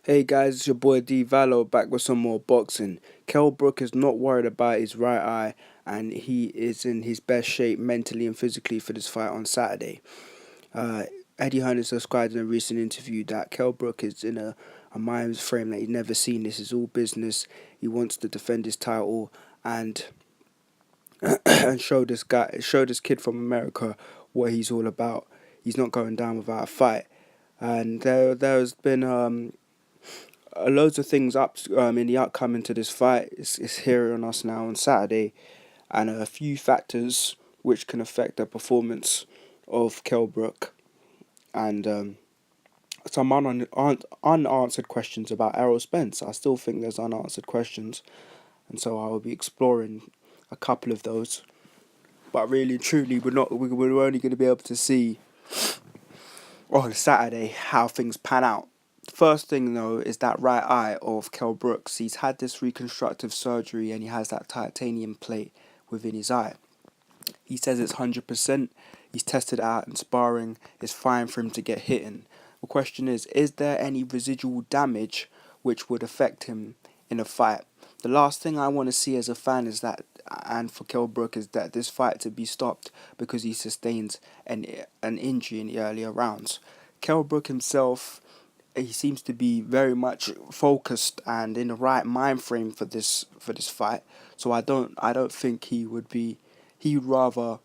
Hey guys, it's your boy D Valo back with some more boxing. Kell Brook is not worried about his right eye and he is in his best shape mentally and physically for this fight on Saturday. Uh, Eddie Hearn has described in a recent interview that Kell Brook is in a mind frame that he's never seen. This is all business. He wants to defend his title and and show this kid from America what he's all about. He's not going down without a fight. And there's been loads of things up in the outcome into this fight. It's here on us now on Saturday, and a few factors which can affect the performance of Kell Brook, and some unanswered questions about Errol Spence. I still think there's unanswered questions, and so I will be exploring a couple of those. But really, truly, we're only going to be able to see on Saturday how things pan out. First thing though is that right eye of Kell Brooks. He's had this reconstructive surgery and he has that titanium plate within his eye. He says it's 100%. He's tested it out in sparring. It's fine for him to get hit in. The question is there any residual damage which would affect him in a fight? The last thing I want to see as a fan is that, and for Kell Brook, is that this fight to be stopped because he sustains an injury in the earlier rounds. Kell Brook himself, he seems to be very much focused and in the right mind frame for this fight. So I don't think he'd rather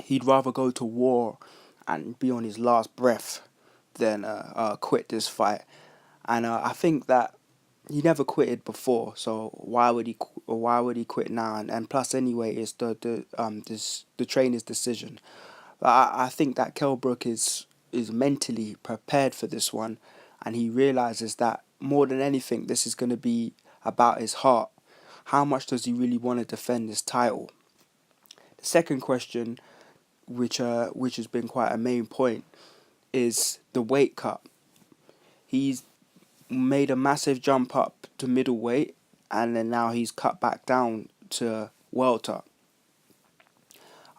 he'd rather go to war and be on his last breath than quit this fight. And I think that he never quitted before, so why would he quit now? And plus anyway, it's the trainer's decision. But I think that Kell Brook is mentally prepared for this one, and he realizes that more than anything, this is going to be about his heart. How much does he really want to defend this title? The second question, which has been quite a main point, is the weight cut. He's made a massive jump up to middleweight, and then now he's cut back down to welter.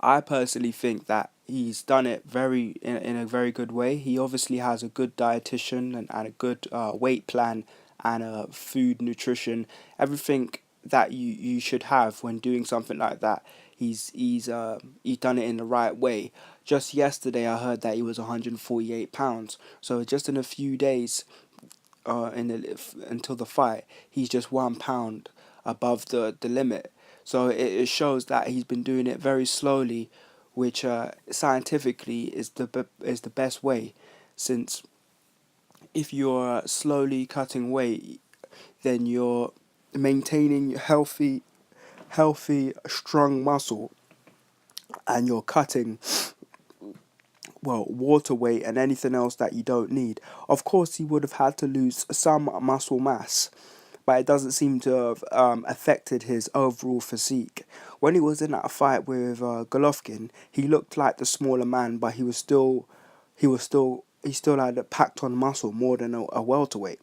I personally think that he's done it in a very good way. He obviously has a good dietitian and a good weight plan and food nutrition, everything that you should have when doing something like that. He's done it in the right way. Just yesterday, I heard that he was 148 pounds. So just in a few days, until the fight, he's just 1 pound above the limit. So it shows that he's been doing it very slowly, which scientifically is the best way, since if you're slowly cutting weight, then you're maintaining healthy strong muscle, and you're cutting water weight and anything else that you don't need. Of course, he would have had to lose some muscle mass, but it doesn't seem to have affected his overall physique. When he was in that fight with Golovkin, he looked like the smaller man, but he still had a packed on muscle more than a welterweight.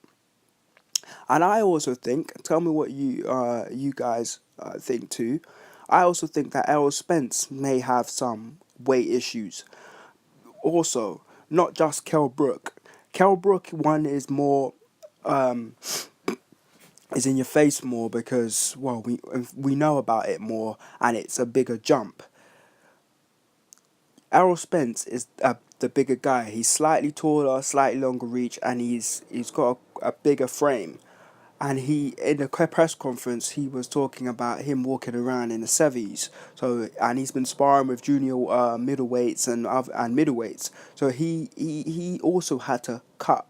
And I also think, tell me what you guys think too. I also think that Errol Spence may have some weight issues. Also, not just Kell Brook. Kell Brook one is more is in your face more because we know about it more and it's a bigger jump. Errol Spence is the bigger guy. He's slightly taller, slightly longer reach, and he's got a bigger frame. And he, in the press conference, he was talking about him walking around in the seventies. So, and he's been sparring with junior middleweights and middleweights. So he also had to cut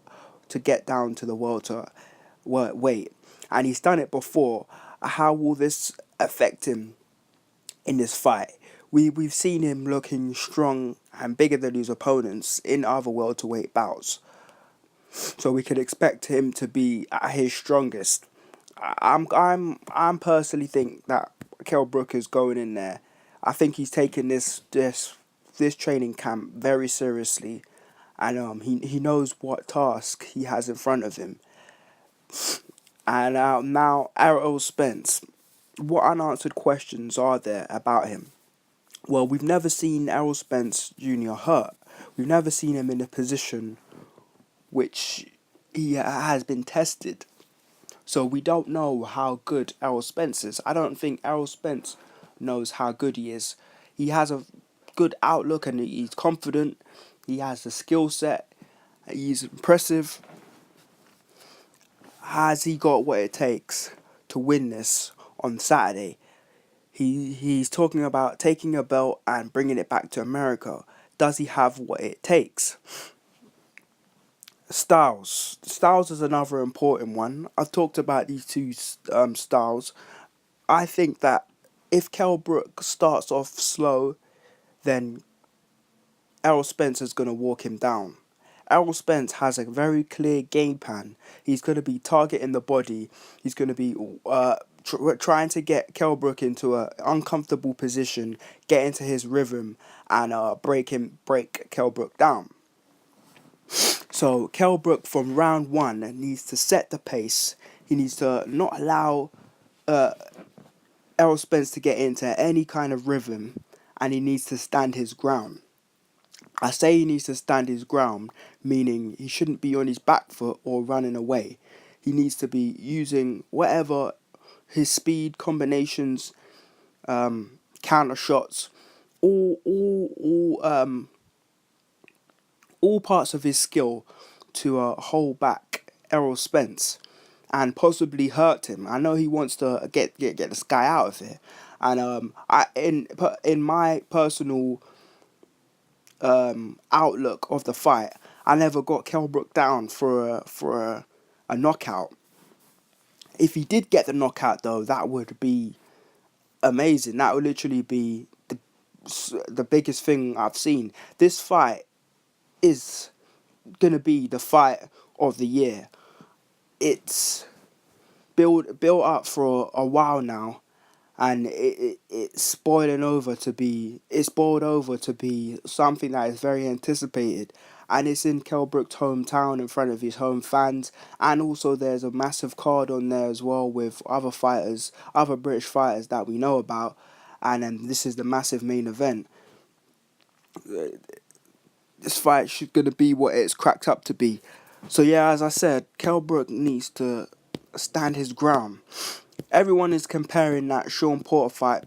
to get down to the welter weight, and he's done it before. How will this affect him in this fight? We've seen him looking strong and bigger than his opponents in other welterweight bouts. So we could expect him to be at his strongest. I'm personally think that Kell Brook is going in there. I think he's taking this training camp very seriously, and he knows what task he has in front of him. And now Errol Spence. What unanswered questions are there about him? Well, we've never seen Errol Spence Jr. hurt. We've never seen him in a position which he has been tested. So we don't know how good Errol Spence is. I don't think Errol Spence knows how good he is. He has a good outlook and he's confident. He has the skill set. He's impressive. Has he got what it takes to win this on Saturday? He's talking about taking a belt and bringing it back to America. Does he have what it takes? Styles is another important one. I've talked about these two styles. I think that if Kell Brook starts off slow, then Errol Spence is going to walk him down. Errol Spence has a very clear game plan. He's going to be targeting the body. He's going to be trying to get Kell Brook into an uncomfortable position, get into his rhythm, and break Kell Brook down. So Kell Brook from round one needs to set the pace. He needs to not allow Errol Spence to get into any kind of rhythm, and he needs to stand his ground. I say he needs to stand his ground, meaning he shouldn't be on his back foot or running away. He needs to be using whatever his speed combinations, counter shots, all parts of his skill to hold back Errol Spence and possibly hurt him. I know he wants to get this guy out of here, and in my personal outlook of the fight, I never got Kell Brook down for a knockout. If he did get the knockout though, that would be amazing. That would literally be the biggest thing I've seen. This fight is gonna be the fight of the year. It's built up for a while now, and it's boiling over to be something that is very anticipated, and it's in Kell Brook's hometown in front of his home fans, and also there's a massive card on there as well with other British fighters that we know about, and then this is the massive main event. This fight should gonna be what it's cracked up to be. So yeah, as I said, Kell Brook needs to stand his ground. Everyone is comparing that Sean Porter fight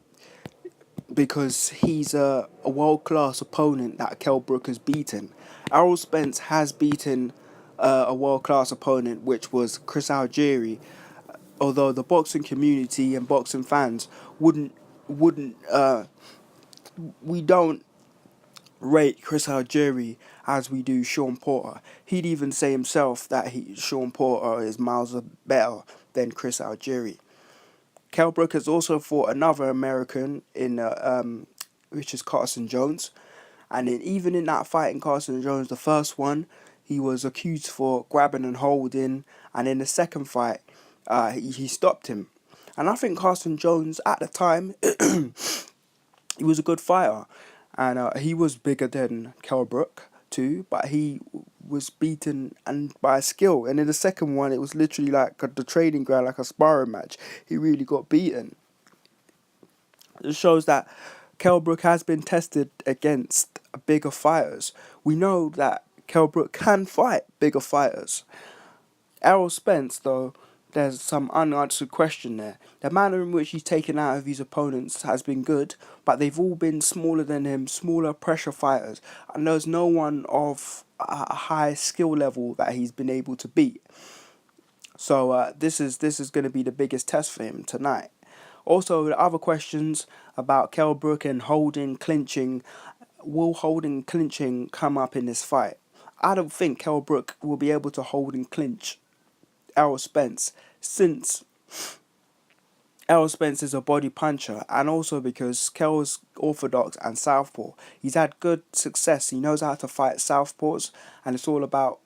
because he's a world-class opponent that Kell Brook has beaten. Errol Spence has beaten a world-class opponent, which was Chris Algieri, although the boxing community and boxing fans wouldn't we don't rate Chris Algieri as we do Sean Porter. He'd even say himself that Sean Porter is miles better than Chris Algieri. Kell Brook has also fought another American which is Carson Jones, and even in that fight in Carson Jones, the first one, he was accused for grabbing and holding, and in the second fight, he stopped him. And I think Carson Jones at the time, he was a good fighter, and he was bigger than Kell Brook too, but he was beaten and by skill. And in the second one, it was literally like the training ground, like a sparring match. He really got beaten. It shows that Kell Brook has been tested against bigger fighters. We know that Kell Brook can fight bigger fighters. Errol Spence, though, there's some unanswered question there. The manner in which he's taken out of his opponents has been good, but they've all been smaller than him, smaller pressure fighters, and there's no one of a high skill level that he's been able to beat. So this is going to be the biggest test for him tonight. Also, the other questions about Kell Brook and holding, clinching. Will holding, clinching come up in this fight? I don't think Kell Brook will be able to hold and clinch Errol Spence, since Errol Spence is a body puncher, and also because Kell's orthodox and southpaw. He's had good success. He knows how to fight southpaws, and it's all about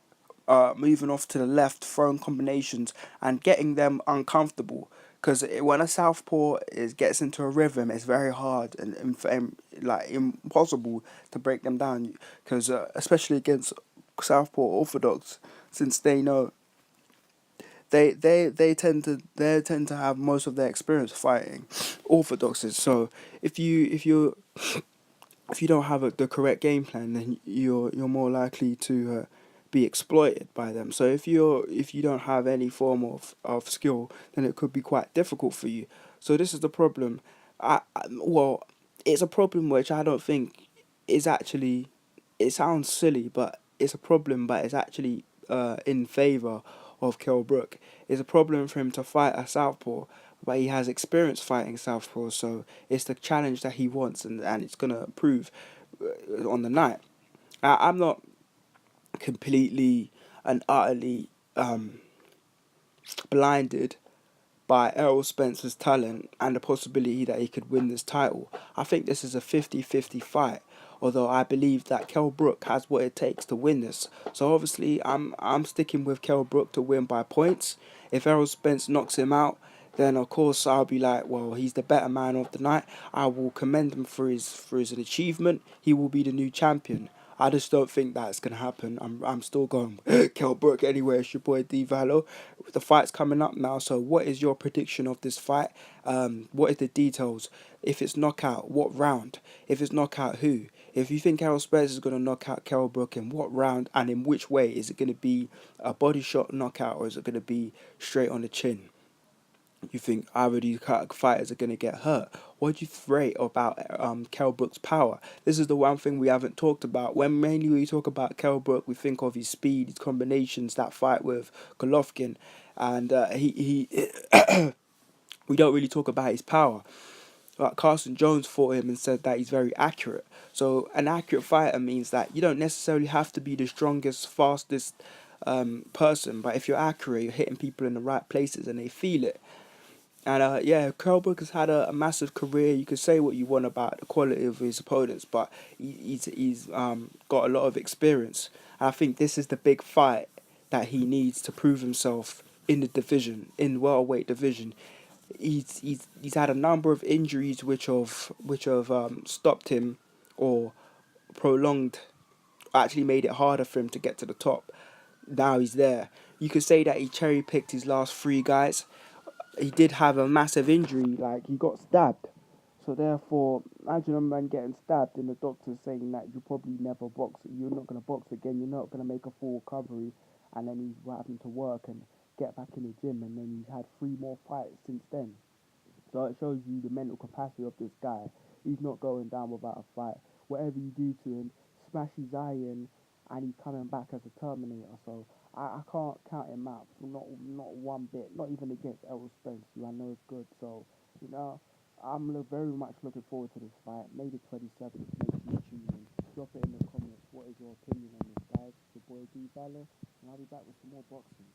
moving off to the left, throwing combinations, and getting them uncomfortable. Because when a southpaw gets into a rhythm, it's very hard and like impossible to break them down. Because especially against southpaw orthodox, since they know they tend to have most of their experience fighting orthodoxes. So if you don't have the correct game plan, then you're more likely to be exploited by them. So if you don't have any form of skill, then it could be quite difficult for you. So this is the problem. Well, it's a problem which I don't think is actually. It sounds silly, but it's a problem. But it's actually in favor of Kell Brook. It's a problem for him to fight a southpaw, but he has experience fighting southpaw, so it's the challenge that he wants, and it's gonna prove on the night. I'm not completely and utterly blinded by Errol Spence's talent and the possibility that he could win this title. I think this is a 50-50 fight, although I believe that Kell Brook has what it takes to win this. So obviously I'm sticking with Kell Brook to win by points. If Errol Spence knocks him out, then of course I'll be like, well, he's the better man of the night. I will commend him for his achievement. He will be the new champion. I just don't think that's gonna happen. I'm still going Kell Brook anyway. It's your boy D Valo. The fight's coming up now. So what is your prediction of this fight? What is the details? If it's knockout, what round? If it's knockout, who? If you think Errol Spence is gonna knock out Kell Brook, in what round and in which way? Is it gonna be a body shot knockout or is it gonna be straight on the chin? You think either of these fighters are going to get hurt? What do you rate about Kell Brook's power? This is the one thing we haven't talked about. When mainly we talk about Kell Brook, we think of his speed, his combinations, that fight with Golovkin, and we don't really talk about his power. Carson Jones fought him and said that he's very accurate. So an accurate fighter means that you don't necessarily have to be the strongest, fastest person, but if you're accurate, you're hitting people in the right places and they feel it. And yeah, Kell Brook has had a massive career. You could say what you want about the quality of his opponents, but he's got a lot of experience. And I think this is the big fight that he needs to prove himself in the division, in the welterweight division. He's had a number of injuries which have stopped him or prolonged, actually made it harder for him to get to the top. Now he's there. You could say that he cherry picked his last three guys. He did have a massive injury, like he got stabbed. So therefore, imagine a man getting stabbed and the doctor saying that you probably never box, you're not gonna box again, you're not gonna make a full recovery, and then he's having to work and get back in the gym, and then he's had three more fights since then. So it shows you the mental capacity of this guy. He's not going down without a fight. Whatever you do to him, smash his iron, and he's coming back as a Terminator. So I can't count him out. Not one bit. Not even against Errol Spence, who I know is good. So I'm very much looking forward to this fight. May the 27th. Make sure you tune in. Drop it in the comments. What is your opinion on this, guys? It's your boy D Valor, and I'll be back with some more boxing.